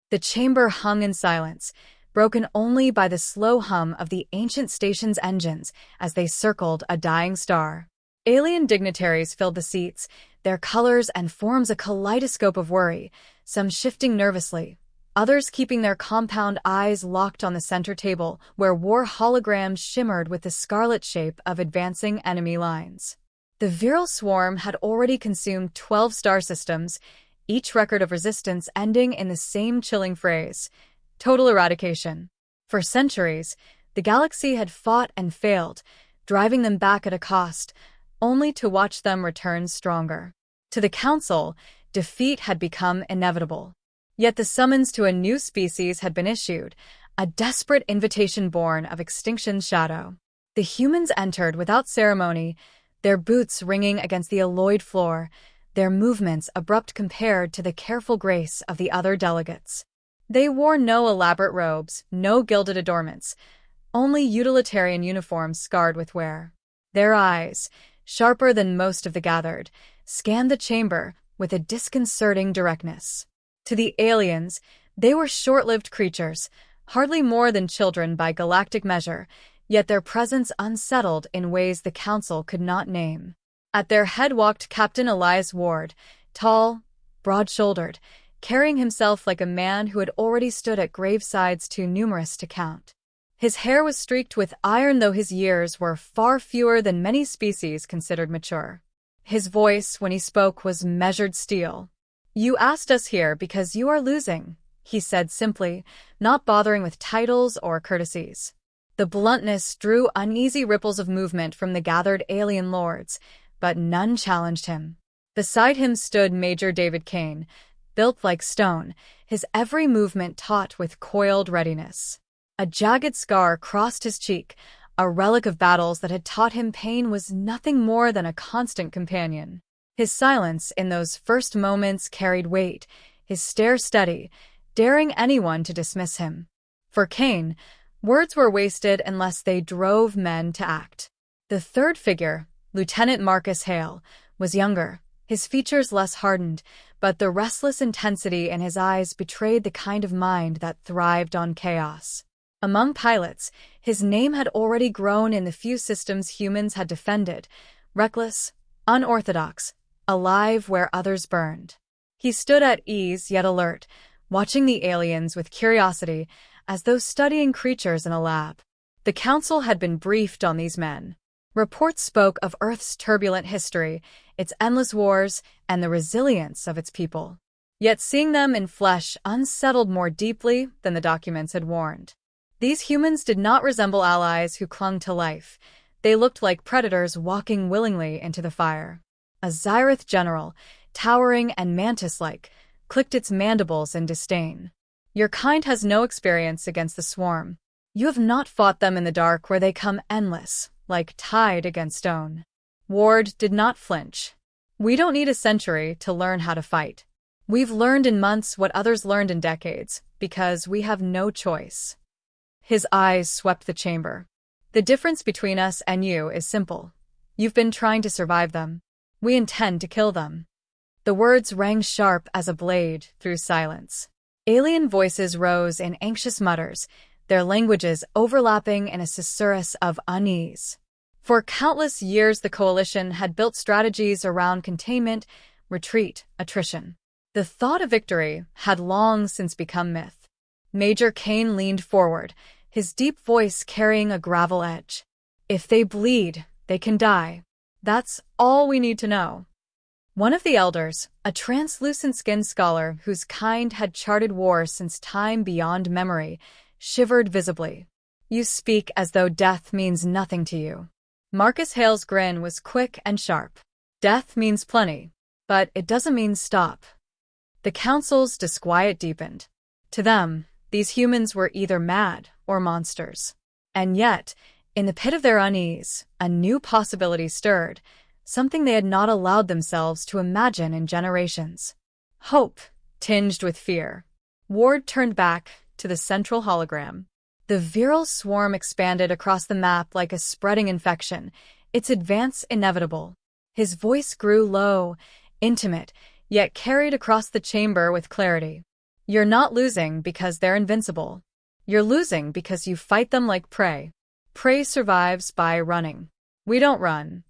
The chamber hung in silence, broken only by the slow hum of the ancient station's engines as they circled a dying star. Alien dignitaries filled the seats, their colors and forms a kaleidoscope of worry, some shifting nervously, others keeping their compound eyes locked on the center table where war holograms shimmered with the scarlet shape of advancing enemy lines. The virile swarm had already consumed 12 star systems, each record of resistance ending in the same chilling phrase: total eradication. For centuries, the galaxy had fought and failed, driving them back at a cost, only to watch them return stronger. To the Council, defeat had become inevitable. Yet the summons to a new species had been issued, a desperate invitation born of extinction's shadow. The humans entered without ceremony, their boots ringing against the alloyed floor, their movements abrupt compared to the careful grace of the other delegates. They wore no elaborate robes, no gilded adornments, only utilitarian uniforms scarred with wear. Their eyes, sharper than most of the gathered, scanned the chamber with a disconcerting directness. To the aliens, they were short-lived creatures, hardly more than children by galactic measure, yet their presence unsettled in ways the Council could not name. At their head walked Captain Elias Ward, tall, broad-shouldered, carrying himself like a man who had already stood at gravesides too numerous to count. His hair was streaked with iron, though his years were far fewer than many species considered mature. His voice, when he spoke, was measured steel. "You asked us here because you are losing," he said simply, not bothering with titles or courtesies. The bluntness drew uneasy ripples of movement from the gathered alien lords, but none challenged him. Beside him stood Major David Kane, built like stone, his every movement taut with coiled readiness. A jagged scar crossed his cheek, a relic of battles that had taught him pain was nothing more than a constant companion. His silence in those first moments carried weight, his stare steady, daring anyone to dismiss him. For Kane, words were wasted unless they drove men to act. The third figure, Lieutenant Marcus Hale, was younger, his features less hardened, but the restless intensity in his eyes betrayed the kind of mind that thrived on chaos. Among pilots, his name had already grown in the few systems humans had defended, reckless, unorthodox, alive where others burned. He stood at ease yet alert, watching the aliens with curiosity, as though studying creatures in a lab. The Council had been briefed on these men. Reports spoke of Earth's turbulent history, its endless wars, and the resilience of its people. Yet seeing them in flesh unsettled more deeply than the documents had warned. These humans did not resemble allies who clung to life. They looked like predators walking willingly into the fire. A Xyrath general, towering and mantis-like, clicked its mandibles in disdain. "Your kind has no experience against the swarm. You have not fought them in the dark where they come endless, like tide against stone." Ward did not flinch. "We don't need a century to learn how to fight. We've learned in months what others learned in decades, because we have no choice." His eyes swept the chamber. "The difference between us and you is simple. You've been trying to survive them. We intend to kill them." The words rang sharp as a blade through silence. Alien voices rose in anxious mutters, their languages overlapping in a susurrus of unease. For countless years the Coalition had built strategies around containment, retreat, attrition. The thought of victory had long since become myth. Major Kane leaned forward, his deep voice carrying a gravel edge. "If they bleed, they can die. That's all we need to know." One of the elders, a translucent-skinned scholar whose kind had charted war since time beyond memory, shivered visibly. "You speak as though death means nothing to you." Marcus Hale's grin was quick and sharp. "Death means plenty, but it doesn't mean stop." The Council's disquiet deepened. To them, these humans were either mad or monsters. And yet, in the pit of their unease, a new possibility stirred, something they had not allowed themselves to imagine in generations. Hope, tinged with fear. Ward turned back to the central hologram. The virile swarm expanded across the map like a spreading infection, its advance inevitable. His voice grew low, intimate, yet carried across the chamber with clarity. You're not losing because they're invincible. You're losing because you fight them like prey. Prey survives by running. We don't run.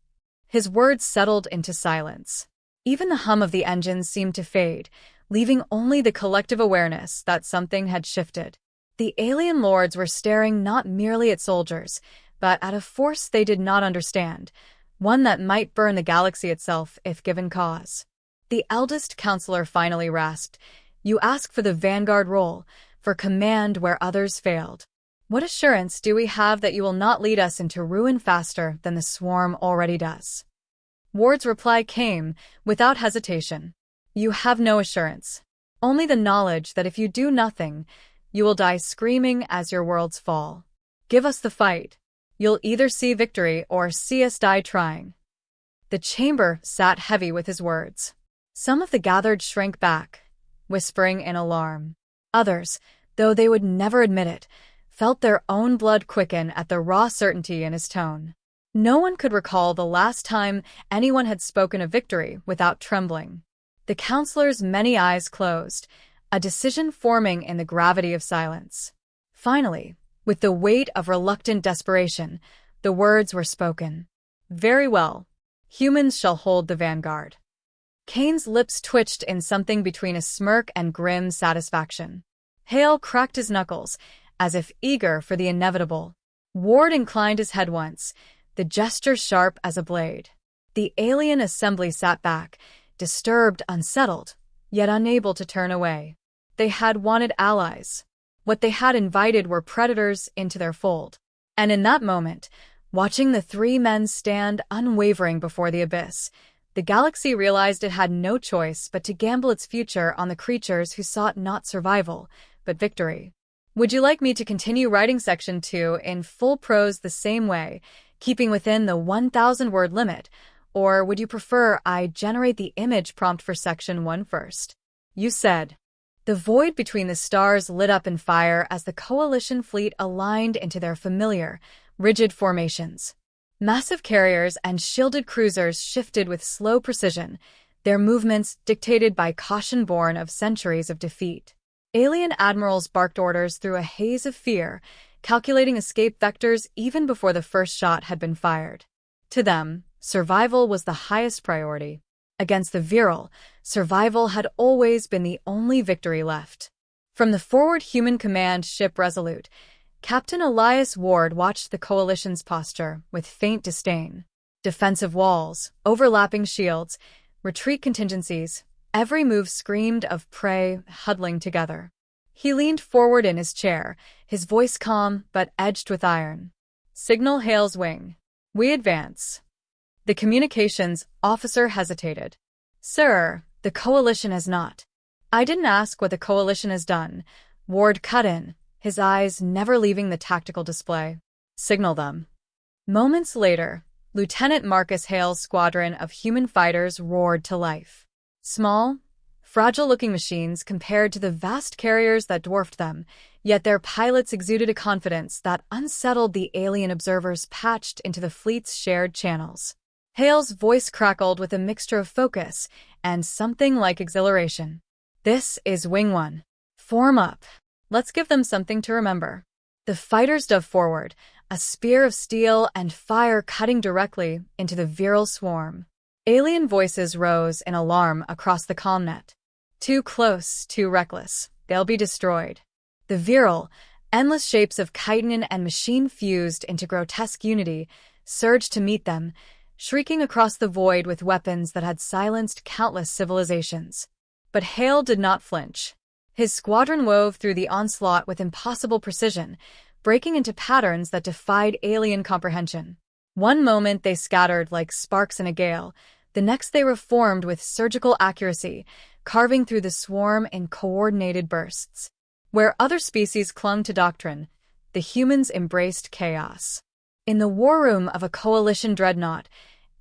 His words settled into silence. Even the hum of the engines seemed to fade, leaving only the collective awareness that something had shifted. The alien lords were staring not merely at soldiers, but at a force they did not understand, one that might burn the galaxy itself if given cause. The eldest counselor finally rasped, "You ask for the vanguard role, for command where others failed. What assurance do we have that you will not lead us into ruin faster than the swarm already does?" Ward's reply came, without hesitation. "You have no assurance. Only the knowledge that if you do nothing, you will die screaming as your worlds fall. Give us the fight. You'll either see victory or see us die trying." The chamber sat heavy with his words. Some of the gathered shrank back, whispering in alarm. Others, though they would never admit it, felt their own blood quicken at the raw certainty in his tone. No one could recall the last time anyone had spoken of victory without trembling. The counselor's many eyes closed, a decision forming in the gravity of silence. Finally, with the weight of reluctant desperation, the words were spoken. "Very well. Humans shall hold the vanguard." Kane's lips twitched in something between a smirk and grim satisfaction. Hale cracked his knuckles, as if eager for the inevitable. Ward inclined his head once, the gesture sharp as a blade. The alien assembly sat back, disturbed, unsettled, yet unable to turn away. They had wanted allies. What they had invited were predators into their fold. And in that moment, watching the three men stand unwavering before the abyss, the galaxy realized it had no choice but to gamble its future on the creatures who sought not survival, but victory. Would you like me to continue writing Section 2 in full prose the same way, keeping within the 1,000-word limit, or would you prefer I generate the image prompt for Section 1 first? You said. The void between the stars lit up in fire as the Coalition fleet aligned into their familiar, rigid formations. Massive carriers and shielded cruisers shifted with slow precision, their movements dictated by caution born of centuries of defeat. Alien admirals barked orders through a haze of fear, calculating escape vectors even before the first shot had been fired. To them, survival was the highest priority. Against the Virile, survival had always been the only victory left. From the forward human command ship Resolute, Captain Elias Ward watched the Coalition's posture with faint disdain. Defensive walls, overlapping shields, retreat contingencies, every move screamed of prey huddling together. He leaned forward in his chair, his voice calm but edged with iron. "Signal Hale's wing. We advance." The communications officer hesitated. "Sir, the Coalition has not." "I didn't ask what the Coalition has done," Ward cut in, his eyes never leaving the tactical display. "Signal them." Moments later, Lieutenant Marcus Hale's squadron of human fighters roared to life. Small, fragile-looking machines compared to the vast carriers that dwarfed them, yet their pilots exuded a confidence that unsettled the alien observers patched into the fleet's shared channels. Hale's voice crackled with a mixture of focus and something like exhilaration. "This is Wing 1. Form up. Let's give them something to remember." The fighters dove forward, a spear of steel and fire cutting directly into the Virile swarm. Alien voices rose in alarm across the commnet. "Too close, too reckless. They'll be destroyed." The Virile, endless shapes of chitin and machine fused into grotesque unity, surged to meet them, shrieking across the void with weapons that had silenced countless civilizations. But Hale did not flinch. His squadron wove through the onslaught with impossible precision, breaking into patterns that defied alien comprehension. One moment they scattered like sparks in a gale, the next they reformed with surgical accuracy, carving through the swarm in coordinated bursts. Where other species clung to doctrine, the humans embraced chaos. In the war room of a Coalition dreadnought,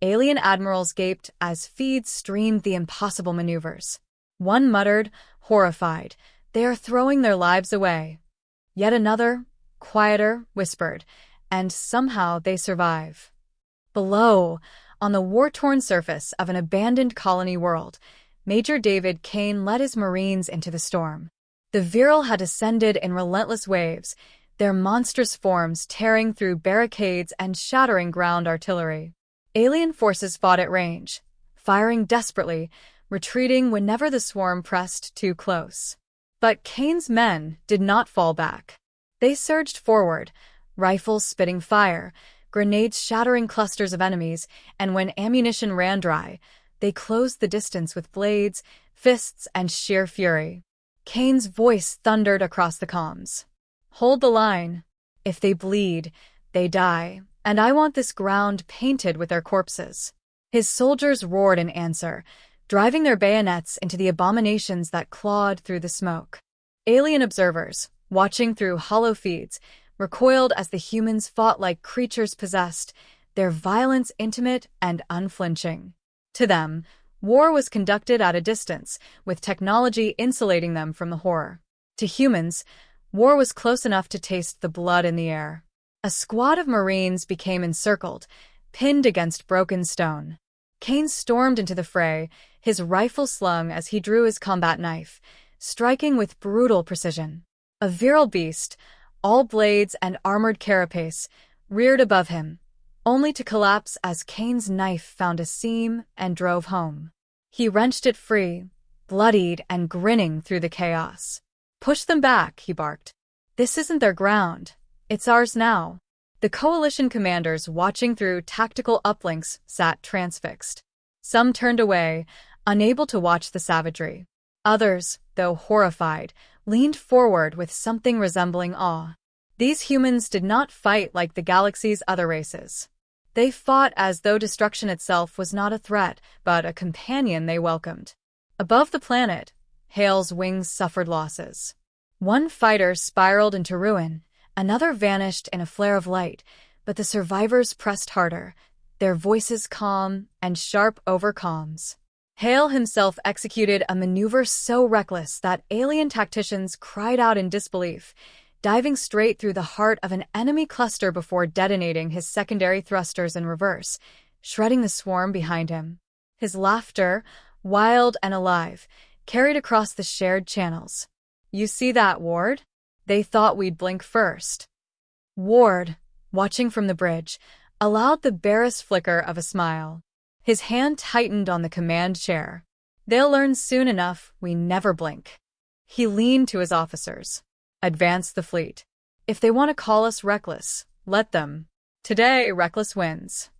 alien admirals gaped as feeds streamed the impossible maneuvers. One muttered, horrified, "They are throwing their lives away." Yet another, quieter, whispered, "And somehow they survive." Below, on the war-torn surface of an abandoned colony world, Major David Kane led his Marines into the storm. The Virile had ascended in relentless waves, their monstrous forms tearing through barricades and shattering ground artillery. Alien forces fought at range, firing desperately, retreating whenever the swarm pressed too close. But Kane's men did not fall back. They surged forward, rifles spitting fire, grenades shattering clusters of enemies, and when ammunition ran dry, they closed the distance with blades, fists, and sheer fury. Kane's voice thundered across the comms. "Hold the line. If they bleed, they die, and I want this ground painted with their corpses." His soldiers roared in answer, driving their bayonets into the abominations that clawed through the smoke. Alien observers, watching through hollow feeds, recoiled as the humans fought like creatures possessed, their violence intimate and unflinching. To them, war was conducted at a distance, with technology insulating them from the horror. To humans, war was close enough to taste the blood in the air. A squad of Marines became encircled, pinned against broken stone. Kane stormed into the fray, his rifle slung as he drew his combat knife, striking with brutal precision. A virile beast, all blades and armored carapace, reared above him, only to collapse as Kane's knife found a seam and drove home. He wrenched it free, bloodied and grinning through the chaos. "Push them back," he barked. "This isn't their ground. It's ours now." The coalition commanders watching through tactical uplinks sat transfixed. Some turned away, unable to watch the savagery. Others, though horrified, leaned forward with something resembling awe. These humans did not fight like the galaxy's other races. They fought as though destruction itself was not a threat, but a companion they welcomed. Above the planet, Hale's wings suffered losses. One fighter spiraled into ruin, another vanished in a flare of light, but the survivors pressed harder, their voices calm and sharp over comms. Hale himself executed a maneuver so reckless that alien tacticians cried out in disbelief, diving straight through the heart of an enemy cluster before detonating his secondary thrusters in reverse, shredding the swarm behind him. His laughter, wild and alive, carried across the shared channels. "You see that, Ward? They thought we'd blink first." Ward, watching from the bridge, allowed the barest flicker of a smile. His hand tightened on the command chair. "They'll learn soon enough we never blink." He leaned to his officers. "Advance the fleet. If they want to call us reckless, let them. Today, reckless wins."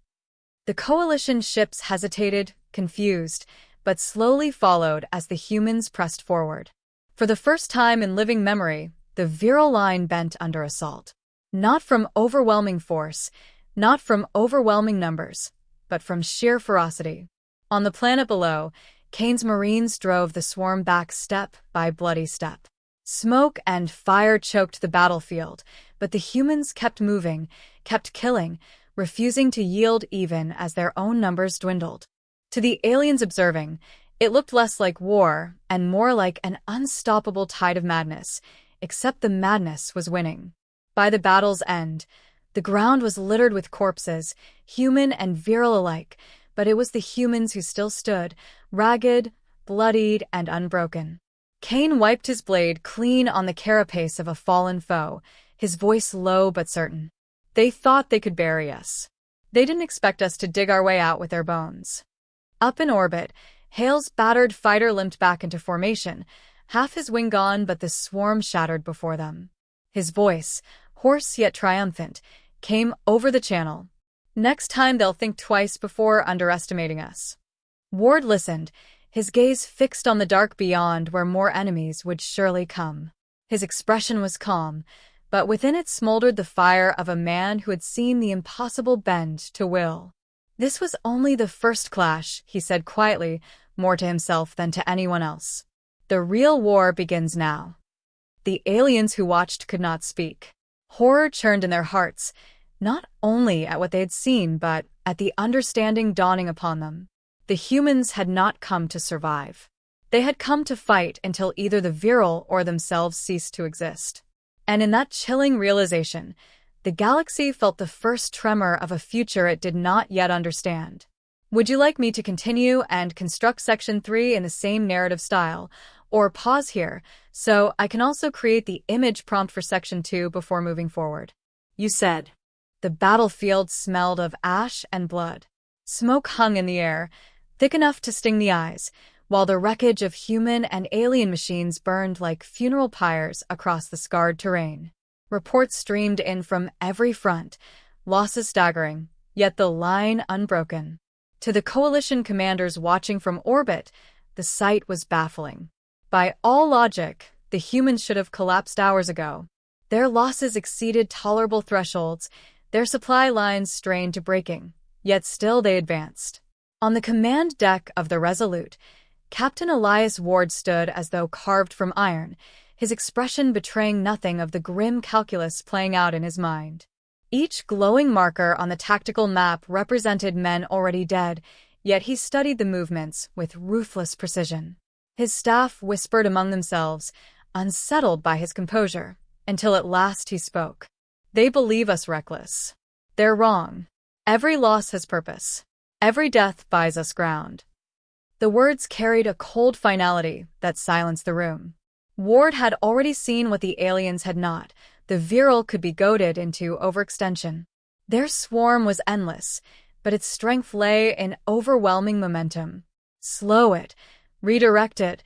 The coalition ships hesitated, confused, but slowly followed as the humans pressed forward. For the first time in living memory, the virile line bent under assault. Not from overwhelming force, not from overwhelming numbers, but from sheer ferocity. On the planet below, Kane's Marines drove the swarm back step by bloody step. Smoke and fire choked the battlefield, but the humans kept moving, kept killing, refusing to yield even as their own numbers dwindled. To the aliens observing, it looked less like war and more like an unstoppable tide of madness, except the madness was winning. By the battle's end, the ground was littered with corpses, human and virile alike, but it was the humans who still stood, ragged, bloodied, and unbroken. Kane wiped his blade clean on the carapace of a fallen foe, his voice low but certain. "They thought they could bury us. They didn't expect us to dig our way out with their bones." Up in orbit, Hale's battered fighter limped back into formation, half his wing gone but the swarm shattered before them. His voice, hoarse yet triumphant, came over the channel. "Next time they'll think twice before underestimating us." Ward listened, his gaze fixed on the dark beyond where more enemies would surely come. His expression was calm, but within it smoldered the fire of a man who had seen the impossible bend to will. "This was only the first clash," he said quietly, more to himself than to anyone else. "The real war begins now." The aliens who watched could not speak. Horror churned in their hearts, not only at what they had seen, but at the understanding dawning upon them. The humans had not come to survive. They had come to fight until either the virile or themselves ceased to exist. And in that chilling realization, the galaxy felt the first tremor of a future it did not yet understand. Would you like me to continue and construct Section 3 in the same narrative style, or pause here, so I can also create the image prompt for Section 2 before moving forward. You said. The battlefield smelled of ash and blood. Smoke hung in the air, thick enough to sting the eyes, while the wreckage of human and alien machines burned like funeral pyres across the scarred terrain. Reports streamed in from every front, losses staggering, yet the line unbroken. To the coalition commanders watching from orbit, the sight was baffling. By all logic, the humans should have collapsed hours ago. Their losses exceeded tolerable thresholds, their supply lines strained to breaking, yet still they advanced. On the command deck of the Resolute, Captain Elias Ward stood as though carved from iron, his expression betraying nothing of the grim calculus playing out in his mind. Each glowing marker on the tactical map represented men already dead, yet he studied the movements with ruthless precision. His staff whispered among themselves, unsettled by his composure, until at last he spoke. They believe us reckless. They're wrong. Every loss has purpose. Every death buys us ground. The words carried a cold finality that silenced the room. Ward had already seen what the aliens had not. The virile could be goaded into overextension. Their swarm was endless, but its strength lay in overwhelming momentum. Slow it, redirect it,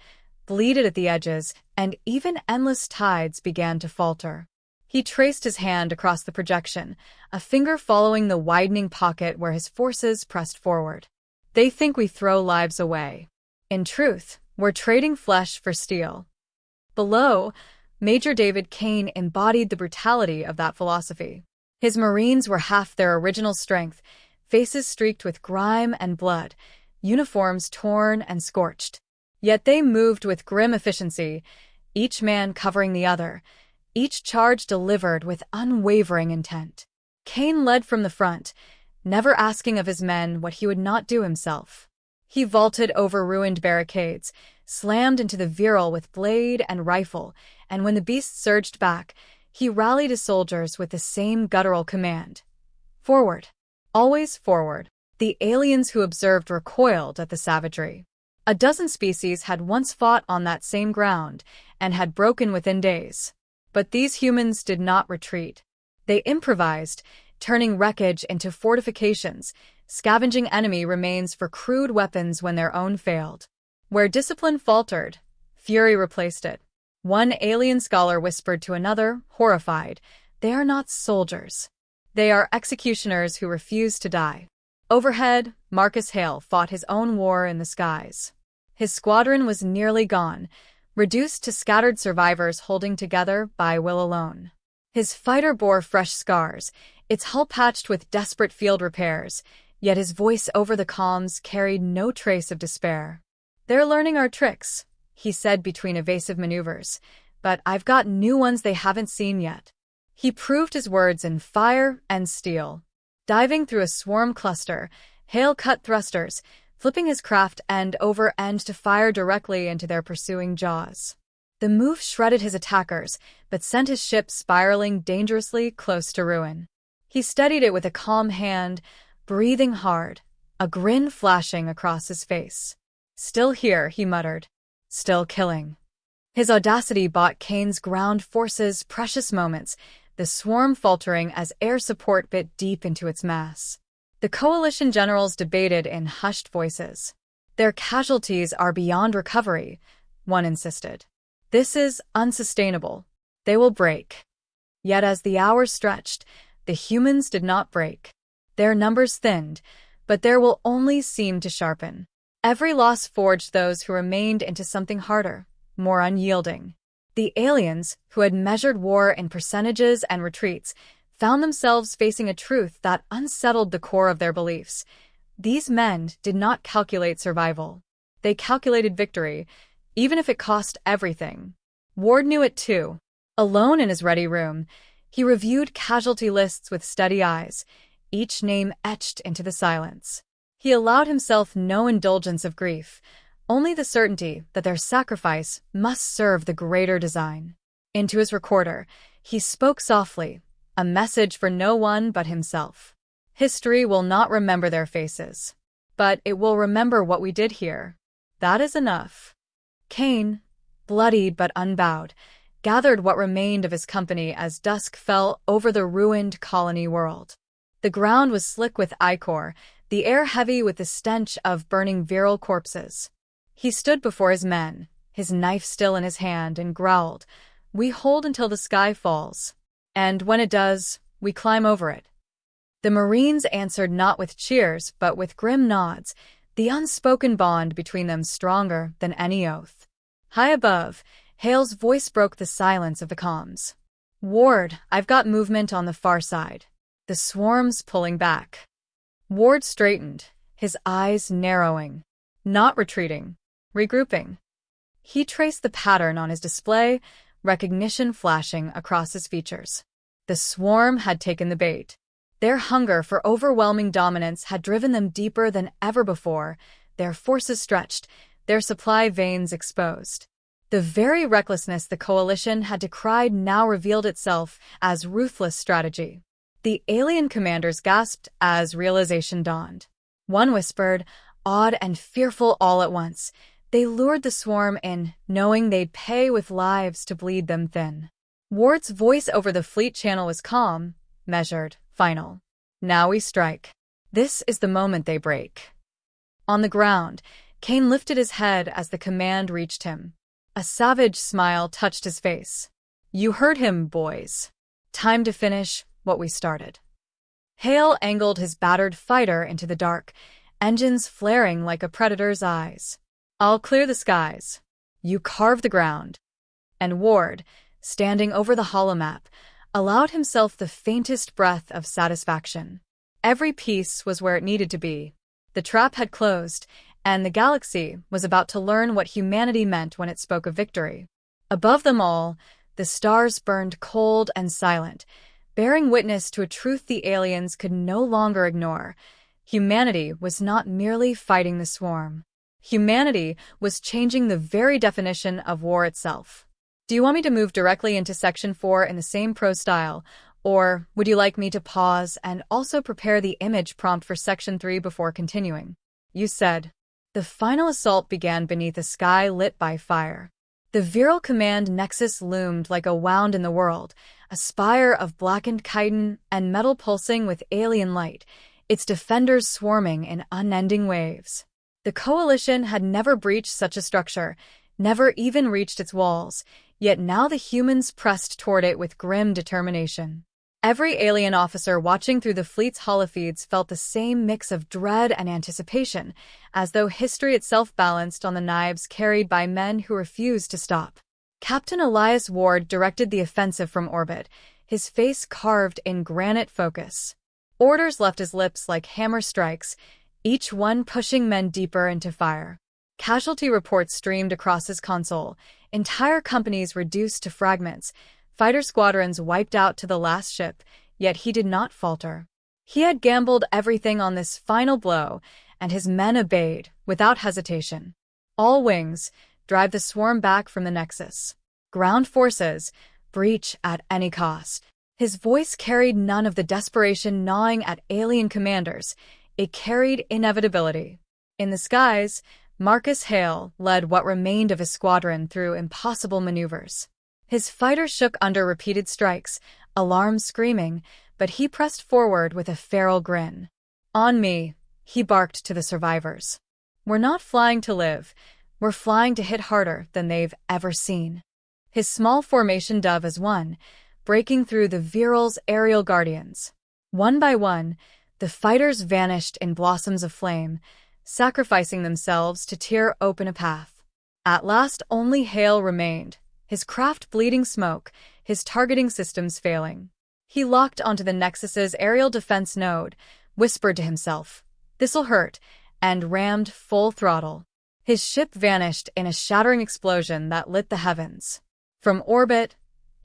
bleed it at the edges, and even endless tides began to falter. He traced his hand across the projection, a finger following the widening pocket where his forces pressed forward. They think we throw lives away. In truth, we're trading flesh for steel. Below, Major David Kane embodied the brutality of that philosophy. His Marines were half their original strength, faces streaked with grime and blood, uniforms torn and scorched. Yet they moved with grim efficiency, each man covering the other, each charge delivered with unwavering intent. Kane led from the front, never asking of his men what he would not do himself. He vaulted over ruined barricades, slammed into the virile with blade and rifle, and when the beast surged back, he rallied his soldiers with the same guttural command. Forward. Always forward. The aliens who observed recoiled at the savagery. A dozen species had once fought on that same ground and had broken within days. But these humans did not retreat. They improvised, turning wreckage into fortifications, scavenging enemy remains for crude weapons when their own failed. Where discipline faltered, fury replaced it. One alien scholar whispered to another, horrified, "They are not soldiers. They are executioners who refuse to die." Overhead, Marcus Hale fought his own war in the skies. His squadron was nearly gone, reduced to scattered survivors holding together by will alone. His fighter bore fresh scars, its hull patched with desperate field repairs, yet his voice over the comms carried no trace of despair. "They're learning our tricks," he said between evasive maneuvers, "but I've got new ones they haven't seen yet." He proved his words in fire and steel. Diving through a swarm cluster, Hale cut thrusters, flipping his craft end over end to fire directly into their pursuing jaws. The move shredded his attackers, but sent his ship spiraling dangerously close to ruin. He steadied it with a calm hand, breathing hard, a grin flashing across his face. "Still here," he muttered. "Still killing." His audacity bought Kane's ground forces precious moments, the swarm faltering as air support bit deep into its mass. The coalition generals debated in hushed voices. "Their casualties are beyond recovery," one insisted. "This is unsustainable. They will break." Yet as the hours stretched, the humans did not break. Their numbers thinned, but there will only seem to sharpen. Every loss forged those who remained into something harder, more unyielding. The aliens, who had measured war in percentages and retreats, found themselves facing a truth that unsettled the core of their beliefs. These men did not calculate survival. They calculated victory, even if it cost everything. Ward knew it too. Alone in his ready room, he reviewed casualty lists with steady eyes, each name etched into the silence. He allowed himself no indulgence of grief, only the certainty that their sacrifice must serve the greater design. Into his recorder, he spoke softly, a message for no one but himself. "History will not remember their faces, but it will remember what we did here. That is enough." Kane, bloodied but unbowed, gathered what remained of his company as dusk fell over the ruined colony world. The ground was slick with ichor, the air heavy with the stench of burning virile corpses. He stood before his men, his knife still in his hand, and growled, "We hold until the sky falls. And when it does, we climb over it." The Marines answered not with cheers but with grim nods, the unspoken bond between them stronger than any oath. High above, Hale's voice broke the silence of the comms. "Ward, I've got movement on the far side. The swarm's pulling back." Ward straightened, his eyes narrowing. Not retreating, regrouping. He traced the pattern on his display, recognition flashing across his features. The swarm had taken the bait. Their hunger for overwhelming dominance had driven them deeper than ever before, their forces stretched, their supply veins exposed. The very recklessness the coalition had decried now revealed itself as ruthless strategy. The alien commanders gasped as realization dawned. One whispered, awed and fearful all at once. They lured the swarm in, knowing they'd pay with lives to bleed them thin. Ward's voice over the fleet channel was calm, measured, final. "Now we strike. This is the moment they break." On the ground, Kane lifted his head as the command reached him. A savage smile touched his face. "You heard him, boys. Time to finish what we started." Hale angled his battered fighter into the dark, engines flaring like a predator's eyes. "I'll clear the skies. You carve the ground." And Ward, standing over the holomap, allowed himself the faintest breath of satisfaction. Every piece was where it needed to be. The trap had closed, and the galaxy was about to learn what humanity meant when it spoke of victory. Above them all, the stars burned cold and silent, bearing witness to a truth the aliens could no longer ignore. Humanity was not merely fighting the swarm. Humanity was changing the very definition of war itself. Do you want me to move directly into Section 4 in the same prose style, or would you like me to pause and also prepare the image prompt for Section 3 before continuing? You said. The final assault began beneath a sky lit by fire. The virile command nexus loomed like a wound in the world, a spire of blackened chitin and metal pulsing with alien light, its defenders swarming in unending waves. The coalition had never breached such a structure, never even reached its walls, yet now the humans pressed toward it with grim determination. Every alien officer watching through the fleet's holofeeds felt the same mix of dread and anticipation, as though history itself balanced on the knives carried by men who refused to stop. Captain Elias Ward directed the offensive from orbit, his face carved in granite focus. Orders left his lips like hammer strikes, each one pushing men deeper into fire. Casualty reports streamed across his console, entire companies reduced to fragments, fighter squadrons wiped out to the last ship, yet he did not falter. He had gambled everything on this final blow, and his men obeyed, without hesitation. All wings, drive the swarm back from the Nexus. Ground forces, breach at any cost. His voice carried none of the desperation gnawing at alien commanders. It carried inevitability. In the skies, Marcus Hale led what remained of his squadron through impossible maneuvers. His fighters shook under repeated strikes, alarms screaming, but he pressed forward with a feral grin. "On me," he barked to the survivors. "We're not flying to live. We're flying to hit harder than they've ever seen." His small formation dove as one, breaking through the Viral's aerial guardians. One by one, the fighters vanished in blossoms of flame, sacrificing themselves to tear open a path. At last only Hale remained, his craft bleeding smoke, his targeting systems failing. He locked onto the Nexus's aerial defense node, whispered to himself, "This'll hurt," and rammed full throttle. His ship vanished in a shattering explosion that lit the heavens. From orbit,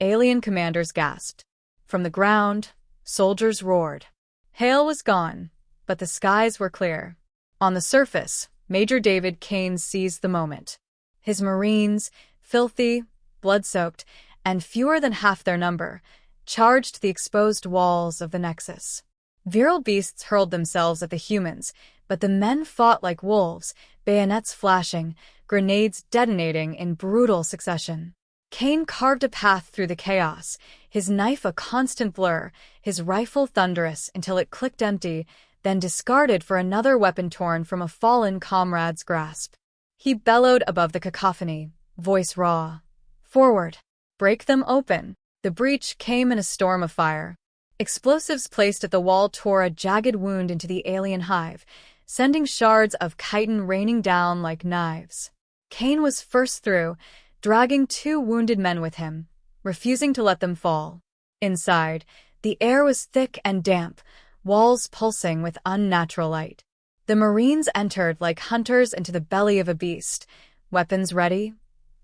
alien commanders gasped. From the ground, soldiers roared. Hale was gone, but the skies were clear. On the surface, Major David Kane seized the moment. His Marines, filthy, blood-soaked, and fewer than half their number, charged the exposed walls of the Nexus. Virile beasts hurled themselves at the humans, But the men fought like wolves, bayonets flashing, grenades detonating in brutal succession. Cain carved a path through the chaos, his knife a constant blur, his rifle thunderous until it clicked empty, then discarded for another weapon torn from a fallen comrade's grasp. He bellowed above the cacophony, voice raw. "Forward! Break them open!" The breach came in a storm of fire. Explosives placed at the wall tore a jagged wound into the alien hive, sending shards of chitin raining down like knives. Cain was first through, dragging 2 wounded men with him, refusing to let them fall. Inside, the air was thick and damp, walls pulsing with unnatural light. The Marines entered like hunters into the belly of a beast, weapons ready,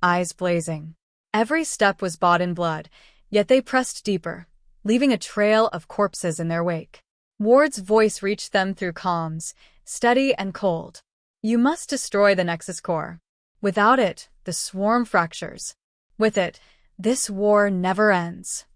eyes blazing. Every step was bought in blood, yet they pressed deeper, leaving a trail of corpses in their wake. Ward's voice reached them through comms, steady and cold. "You must destroy the Nexus core. Without it, the swarm fractures. With it, this war never ends."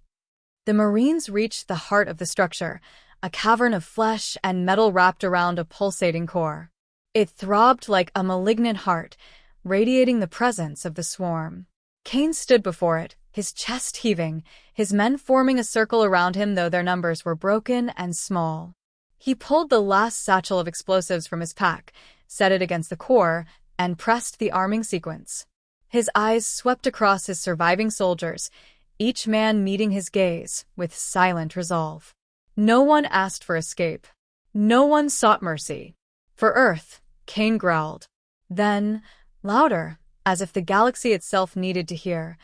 The Marines reached the heart of the structure, a cavern of flesh and metal wrapped around a pulsating core. It throbbed like a malignant heart, radiating the presence of the swarm. Cain stood before it, his chest heaving, his men forming a circle around him though their numbers were broken and small. He pulled the last satchel of explosives from his pack, set it against the core, and pressed the arming sequence. His eyes swept across his surviving soldiers, each man meeting his gaze with silent resolve. No one asked for escape. No one sought mercy. "For Earth," Cain growled. Then, louder, as if the galaxy itself needed to hear,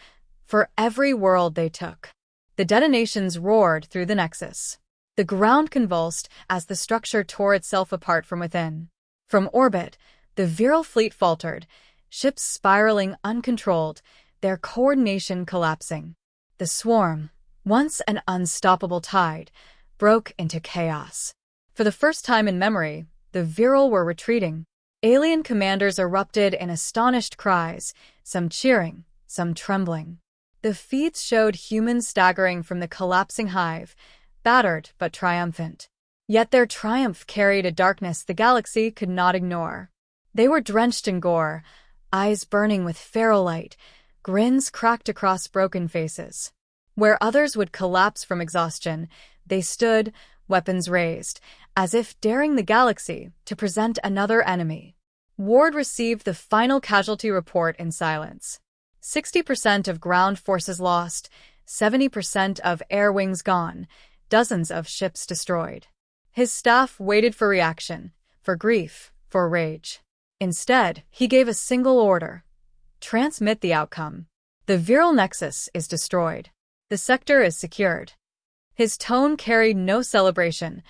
"For every world they took." The detonations roared through the Nexus. The ground convulsed as the structure tore itself apart from within. From orbit, the Virile fleet faltered, ships spiraling uncontrolled, their coordination collapsing. The swarm, once an unstoppable tide, broke into chaos. For the first time in memory, the Virile were retreating. Alien commanders erupted in astonished cries, some cheering, some trembling. The feeds showed humans staggering from the collapsing hive, battered but triumphant. Yet their triumph carried a darkness the galaxy could not ignore. They were drenched in gore, eyes burning with feral light, grins cracked across broken faces. Where others would collapse from exhaustion, they stood, weapons raised, as if daring the galaxy to present another enemy. Ward received the final casualty report in silence. 60% of ground forces lost, 70% of air wings gone, dozens of ships destroyed. His staff waited for reaction, for grief, for rage. Instead, he gave a single order: transmit the outcome. The Virile Nexus is destroyed. The sector is secured. His tone carried no celebration,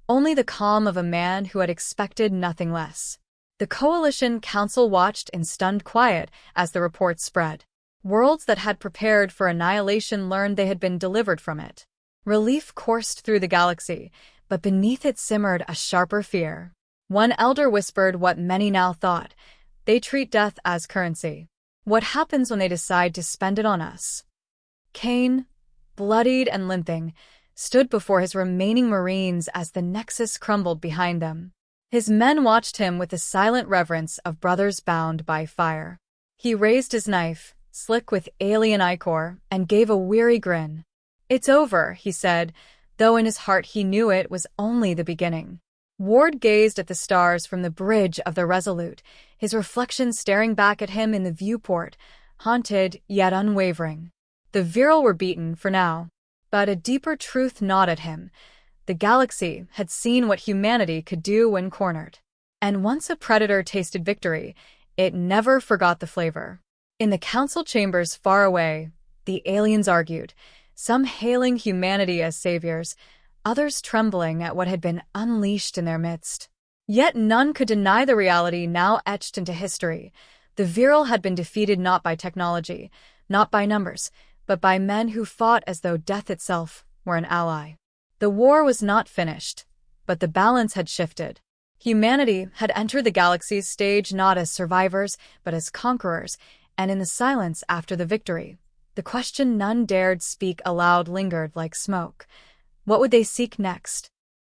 only the calm of a man who had expected nothing less. The Coalition Council watched in stunned quiet as the report spread. Worlds that had prepared for annihilation learned they had been delivered from it. Relief coursed through the galaxy, but beneath it simmered a sharper fear. One elder whispered what many now thought: they treat death as currency. What happens when they decide to spend it on us? Cain, bloodied and limping, stood before his remaining Marines as the Nexus crumbled behind them. His men watched him with the silent reverence of brothers bound by fire. He raised his knife, slick with alien ichor, and gave a weary grin. "It's over," he said, though in his heart he knew it was only the beginning. Ward gazed at the stars from the bridge of the Resolute, his reflection staring back at him in the viewport, haunted yet unwavering. The Virile were beaten for now, but a deeper truth gnawed at him. The galaxy had seen what humanity could do when cornered. And once a predator tasted victory, it never forgot the flavor. In the council chambers far away, the aliens argued, some hailing humanity as saviors, others trembling at what had been unleashed in their midst. Yet none could deny the reality now etched into history. The Virile had been defeated not by technology, not by numbers, but by men who fought as though death itself were an ally. The war was not finished, but the balance had shifted. Humanity had entered the galaxy's stage not as survivors, but as conquerors, and in the silence after the victory, the question none dared speak aloud lingered like smoke. What would they seek next?